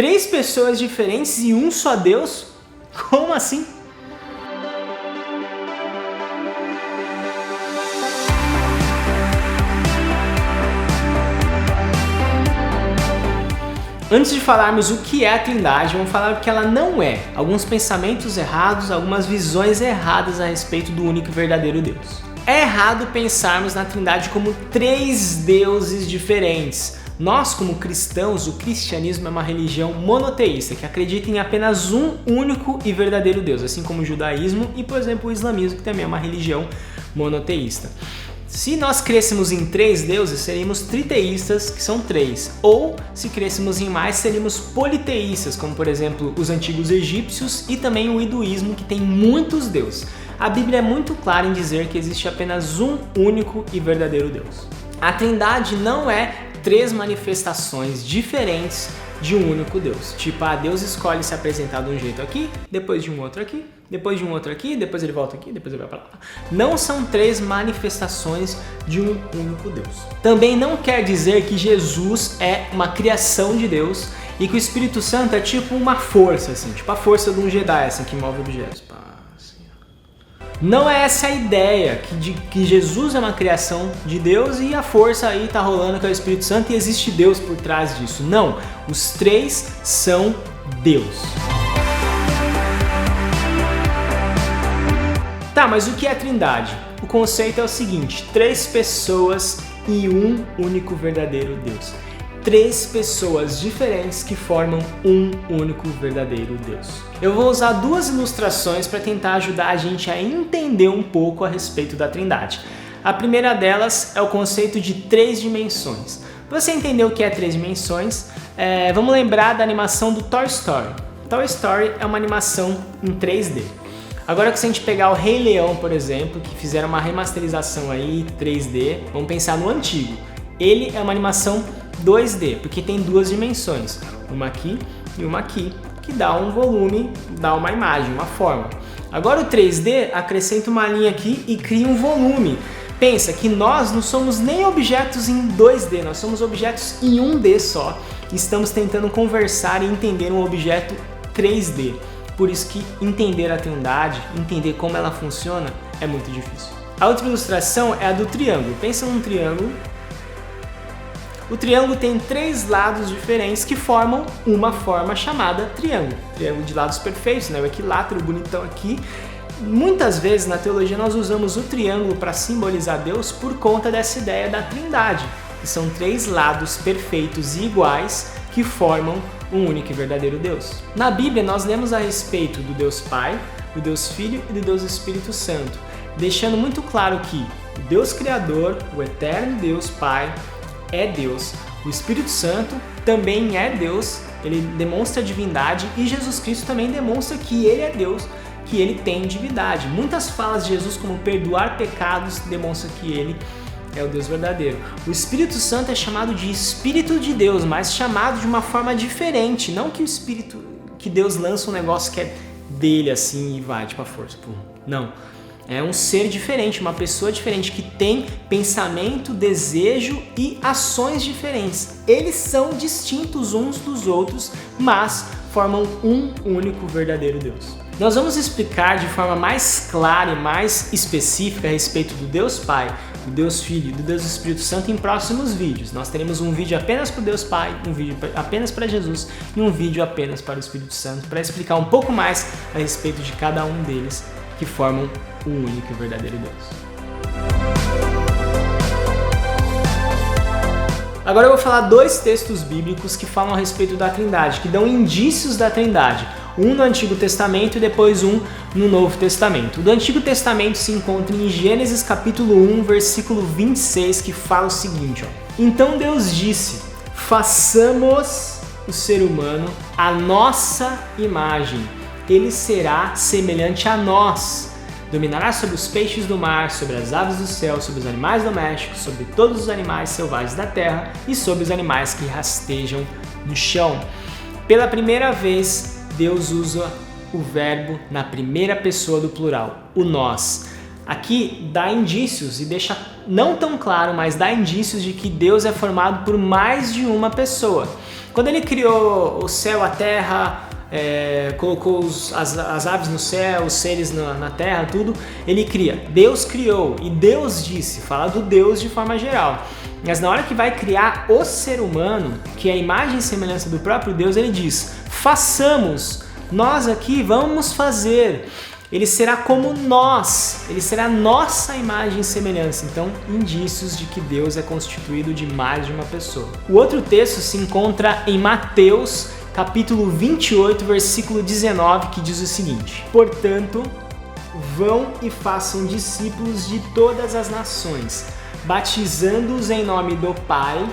3 pessoas diferentes e um só Deus? Como assim? Antes de falarmos o que é a Trindade, vamos falar o que ela não é. Alguns pensamentos errados, algumas visões erradas a respeito do único e verdadeiro Deus. É errado pensarmos na Trindade como 3 deuses diferentes. Nós, como cristãos, o cristianismo é uma religião monoteísta, que acredita em apenas um único e verdadeiro Deus, assim como o judaísmo e, por exemplo, o islamismo, que também é uma religião monoteísta. Se nós crêssemos em 3 deuses, seríamos triteístas, que são 3. Ou, se crêssemos em mais, seríamos politeístas, como por exemplo os antigos egípcios e também o hinduísmo, que tem muitos deuses. A Bíblia é muito clara em dizer que existe apenas um único e verdadeiro Deus. A Trindade não é 3 manifestações diferentes de um único Deus. Tipo, Deus escolhe se apresentar de um jeito aqui, depois de um outro aqui, depois de um outro aqui, depois ele volta aqui, depois ele vai para lá. Não são 3 manifestações de um único Deus. Também não quer dizer que Jesus é uma criação de Deus e que o Espírito Santo é tipo uma força, assim, tipo a força de um Jedi, assim, que move objetos. Não é essa a ideia, que Jesus é uma criação de Deus e a força aí tá rolando que é o Espírito Santo e existe Deus por trás disso. Não, os 3 são Deus. Tá, mas o que é a Trindade? O conceito é o seguinte: 3 pessoas e um único verdadeiro Deus. 3 pessoas diferentes que formam um único verdadeiro Deus. Eu vou usar 2 ilustrações para tentar ajudar a gente a entender um pouco a respeito da Trindade. A primeira delas é o conceito de 3 dimensões. Para você entender o que é 3 dimensões, vamos lembrar da animação do Toy Story. Toy Story é uma animação em 3D. Agora que se a gente pegar o Rei Leão, por exemplo, que fizeram uma remasterização aí 3D, vamos pensar no antigo. Ele é uma animação 2D, porque tem 2 dimensões, uma aqui e uma aqui, que dá um volume, dá uma imagem, uma forma. Agora o 3D acrescenta uma linha aqui e cria um volume. Pensa que nós não somos nem objetos em 2D, nós somos objetos em 1D só. Estamos tentando conversar e entender um objeto 3D. Por isso que entender a Trindade, entender como ela funciona, é muito difícil. A outra ilustração é a do triângulo. Pensa num triângulo. O triângulo tem 3 lados diferentes que formam uma forma chamada triângulo. Triângulo de lados perfeitos, né? O equilátero bonitão aqui. Muitas vezes na teologia nós usamos o triângulo para simbolizar Deus por conta dessa ideia da Trindade, que são 3 lados perfeitos e iguais que formam um único e verdadeiro Deus. Na Bíblia nós lemos a respeito do Deus Pai, do Deus Filho e do Deus Espírito Santo, deixando muito claro que o Deus Criador, o eterno Deus Pai, é Deus. O Espírito Santo também é Deus, ele demonstra a divindade e Jesus Cristo também demonstra que ele é Deus, que ele tem divindade. Muitas falas de Jesus, como perdoar pecados, demonstram que ele é o Deus verdadeiro. O Espírito Santo é chamado de Espírito de Deus, mas chamado de uma forma diferente. Não que o Espírito, que Deus lança um negócio que é dele assim e vai, tipo a força. Não. É um ser diferente, uma pessoa diferente que tem pensamento, desejo e ações diferentes. Eles são distintos uns dos outros, mas formam um único verdadeiro Deus. Nós vamos explicar de forma mais clara e mais específica a respeito do Deus Pai, do Deus Filho e do Deus Espírito Santo em próximos vídeos. Nós teremos um vídeo apenas para o Deus Pai, um vídeo apenas para Jesus e um vídeo apenas para o Espírito Santo, para explicar um pouco mais a respeito de cada um deles que formam o único e verdadeiro Deus. Agora eu vou falar 2 textos bíblicos que falam a respeito da Trindade, que dão indícios da Trindade. Um no Antigo Testamento e depois um no Novo Testamento. O do Antigo Testamento se encontra em Gênesis capítulo 1, versículo 26, que fala o seguinte: Então Deus disse, façamos o ser humano à nossa imagem. Ele será semelhante a nós. Dominará sobre os peixes do mar, sobre as aves do céu, sobre os animais domésticos, sobre todos os animais selvagens da terra e sobre os animais que rastejam no chão. Pela primeira vez, Deus usa o verbo na primeira pessoa do plural, o nós. Aqui dá indícios, e deixa não tão claro, mas dá indícios de que Deus é formado por mais de uma pessoa. Quando ele criou o céu, a terra, colocou as aves no céu, os seres na terra, tudo, ele cria. Deus criou e Deus disse, fala do Deus de forma geral. Mas na hora que vai criar o ser humano, que é a imagem e semelhança do próprio Deus, ele diz, façamos, nós aqui vamos fazer. Ele será como nós, ele será nossa imagem e semelhança. Então, indícios de que Deus é constituído de mais de uma pessoa. O outro texto se encontra em Mateus, capítulo 28, versículo 19, que diz o seguinte: portanto, vão e façam discípulos de todas as nações, batizando-os em nome do Pai,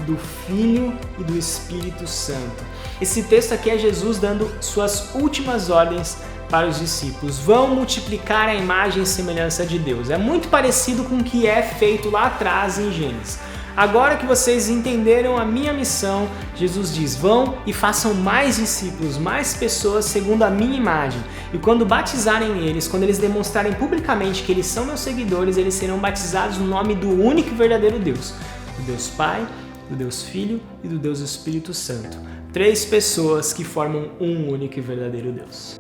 do Filho e do Espírito Santo. Esse texto aqui é Jesus dando suas últimas ordens para os discípulos. Vão multiplicar a imagem e semelhança de Deus. É muito parecido com o que é feito lá atrás em Gênesis. Agora que vocês entenderam a minha missão, Jesus diz, vão e façam mais discípulos, mais pessoas segundo a minha imagem. E quando batizarem eles, quando eles demonstrarem publicamente que eles são meus seguidores, eles serão batizados no nome do único e verdadeiro Deus. Do Deus Pai, do Deus Filho e do Deus Espírito Santo. 3 pessoas que formam um único e verdadeiro Deus.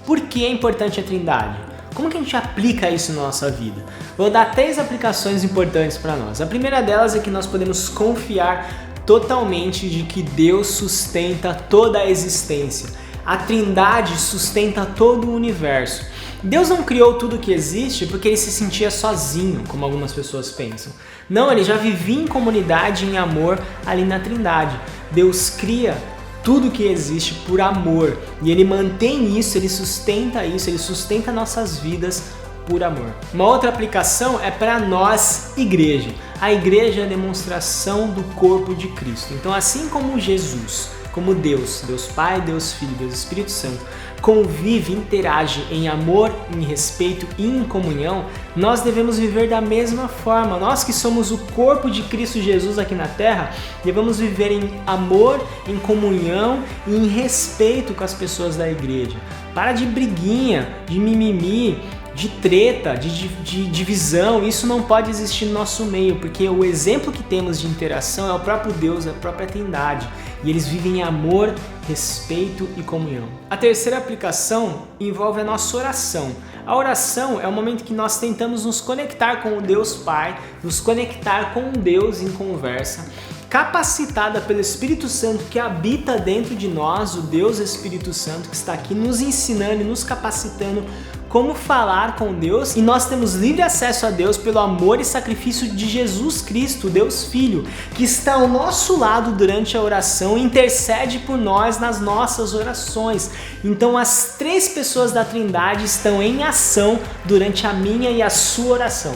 Por que é importante a Trindade? Como que a gente aplica isso na nossa vida? Vou dar 3 aplicações importantes para nós. A primeira delas é que nós podemos confiar totalmente de que Deus sustenta toda a existência. A Trindade sustenta todo o universo. Deus não criou tudo que existe porque ele se sentia sozinho, como algumas pessoas pensam. Não, ele já vivia em comunidade, em amor, ali na Trindade. Deus cria tudo que existe por amor e ele mantém isso, ele sustenta nossas vidas por amor. Uma outra aplicação é para nós, igreja. A igreja é a demonstração do corpo de Cristo. Então, assim como Jesus, como Deus, Deus Pai, Deus Filho, Deus Espírito Santo, convive, interage em amor, em respeito e em comunhão, nós devemos viver da mesma forma. Nós que somos o corpo de Cristo Jesus aqui na Terra, devemos viver em amor, em comunhão e em respeito com as pessoas da igreja. Para de briguinha, de mimimi, de treta, de divisão. Isso não pode existir no nosso meio, porque o exemplo que temos de interação é o próprio Deus, é a própria Trindade. E eles vivem em amor, respeito e comunhão. A terceira aplicação envolve a nossa oração. A oração é o momento que nós tentamos nos conectar com o Deus Pai, nos conectar com Deus em conversa, capacitada pelo Espírito Santo que habita dentro de nós, o Deus Espírito Santo que está aqui nos ensinando e nos capacitando como falar com Deus, e nós temos livre acesso a Deus pelo amor e sacrifício de Jesus Cristo, Deus Filho, que está ao nosso lado durante a oração e intercede por nós nas nossas orações. Então as 3 pessoas da Trindade estão em ação durante a minha e a sua oração.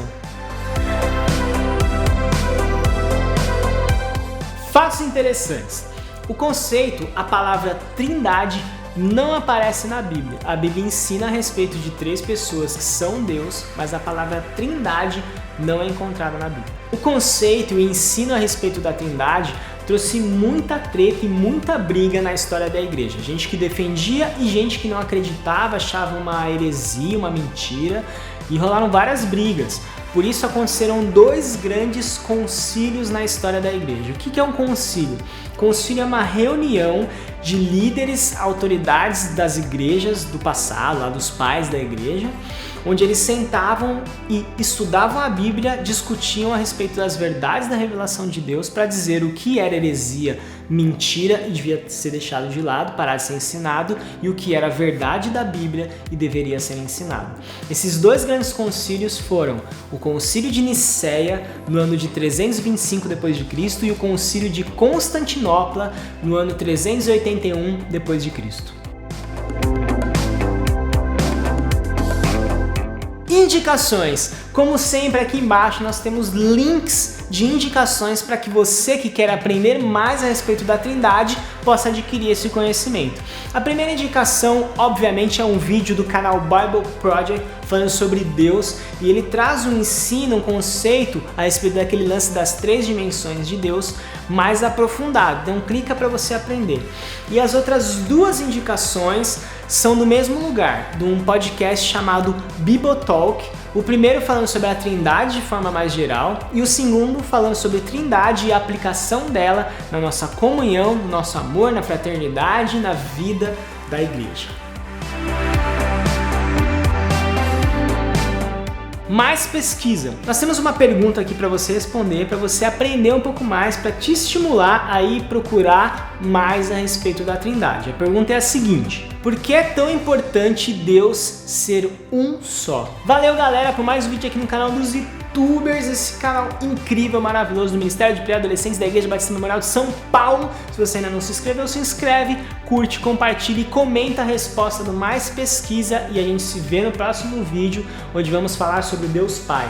Fatos interessantes. O conceito, a palavra Trindade, não aparece na Bíblia. A Bíblia ensina a respeito de 3 pessoas que são Deus, mas a palavra Trindade não é encontrada na Bíblia. O conceito e o ensino a respeito da Trindade trouxe muita treta e muita briga na história da igreja. Gente que defendia e gente que não acreditava, achava uma heresia, uma mentira, e rolaram várias brigas. Por isso aconteceram 2 grandes concílios na história da igreja. O que é um concílio? Concílio é uma reunião de líderes, autoridades das igrejas do passado, lá dos pais da igreja, onde eles sentavam e estudavam a Bíblia, discutiam a respeito das verdades da revelação de Deus para dizer o que era heresia, mentira e devia ser deixado de lado, parar de ser ensinado, e o que era verdade da Bíblia e deveria ser ensinado. Esses 2 grandes concílios foram o Concílio de Nicéia, no ano de 325 d.C., e o Concílio de Constantinopla, no ano 381 d.C. Indicações. Como sempre, aqui embaixo nós temos links de indicações para que você que quer aprender mais a respeito da Trindade possa adquirir esse conhecimento. A primeira indicação, obviamente, é um vídeo do canal Bible Project, falando sobre Deus, e ele traz um ensino, um conceito a respeito daquele lance das 3 dimensões de Deus mais aprofundado. Então clica para você aprender. E as outras 2 indicações são do mesmo lugar, de um podcast chamado Bibotalk. O primeiro falando sobre a Trindade de forma mais geral e o segundo falando sobre Trindade e a aplicação dela na nossa comunhão, no nosso amor, na fraternidade e na vida da igreja. Mais pesquisa. Nós temos uma pergunta aqui para você responder, para você aprender um pouco mais, para te estimular a ir procurar mais a respeito da Trindade. A pergunta é a seguinte: por que é tão importante Deus ser um só? Valeu, galera, por mais um vídeo aqui no canal dos YouTubers, esse canal incrível, maravilhoso do Ministério de Pré-Adolescentes da Igreja Batista Memorial de São Paulo. Se você ainda não se inscreveu, se inscreve, curte, compartilha e comenta a resposta do Mais Pesquisa e a gente se vê no próximo vídeo, onde vamos falar sobre Deus Pai.